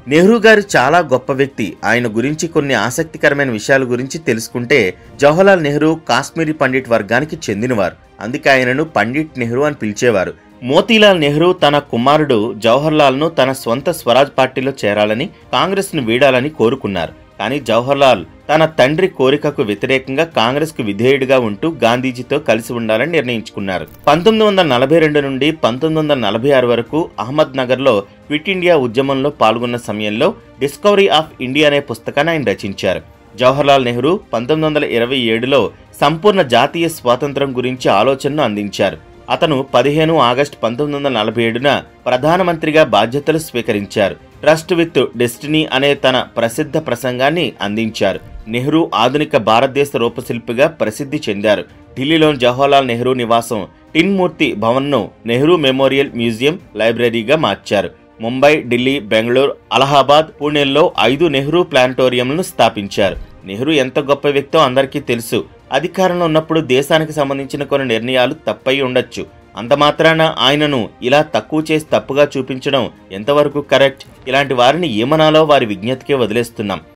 నెహ్రూ గారు చాలా గొప్ప వ్యక్తి. ఆయన గురించి కొన్ని ఆసక్తికరమైన విషయాల గురించి తెలుసుకుంటే, జవహర్లాల్ నెహ్రూ కాశ్మీరీ పండిట్ వర్గానికి చెందినవారు. అందుకే ఆయనను పండిట్ నెహ్రూ అని పిలిచేవారు. మోతీలాల్ నెహ్రూ తన కుమారుడు జవహర్లాల్ను తన స్వంత స్వరాజ్ పార్టీలో చేరాలని, కాంగ్రెస్ను వీడాలని కోరుకున్నారు. కానీ జవహర్లాల్ తన తండ్రి కోరికకు వ్యతిరేకంగా కాంగ్రెస్కు విధేయుడిగా ఉంటూ గాంధీజీతో కలిసి ఉండాలని నిర్ణయించుకున్నారు. 1942 నుండి 1946 వరకు అహ్మద్ నగర్లో క్విట్ ఇండియా ఉద్యమంలో పాల్గొన్న సమయంలో డిస్కవరీ ఆఫ్ ఇండియా అనే పుస్తకాన్ని ఆయన రచించారు. జవహర్లాల్ నెహ్రూ 1927లో సంపూర్ణ జాతీయ స్వాతంత్రం గురించి ఆలోచనను అందించారు. అతను 15 ఆగస్టు 1947న ప్రధానమంత్రిగా బాధ్యతలు స్వీకరించారు. ట్రస్ట్ విత్ డెస్టినీ అనే తన ప్రసిద్ధ ప్రసంగాన్ని అందించారు. నెహ్రూ ఆధునిక భారతదేశ రూపశిల్పిగా ప్రసిద్ధి చెందారు. ఢిల్లీలోని జవహర్లాల్ నెహ్రూ నివాసం టిన్ మూర్తి భవన్ను నెహ్రూ మెమోరియల్ మ్యూజియం లైబ్రరీగా మార్చారు. ముంబై, ఢిల్లీ, బెంగళూరు, అలహాబాద్, పూణేల్లో 5 నెహ్రూ ప్లానిటోరియంలను స్థాపించారు. నెహ్రూ ఎంత గొప్ప వ్యక్తో అందరికీ తెలుసు. అధికారంలో ఉన్నప్పుడు దేశానికి సంబంధించిన కొన్ని నిర్ణయాలు తప్పై ఉండొచ్చు. అంత మాత్రాన ఆయనను ఇలా తక్కువ చేసి తప్పుగా చూపించడం ఎంతవరకు కరెక్ట్? ఇలాంటి వారిని ఏమనాలో వారి విజ్ఞతకే వదిలేస్తున్నాం.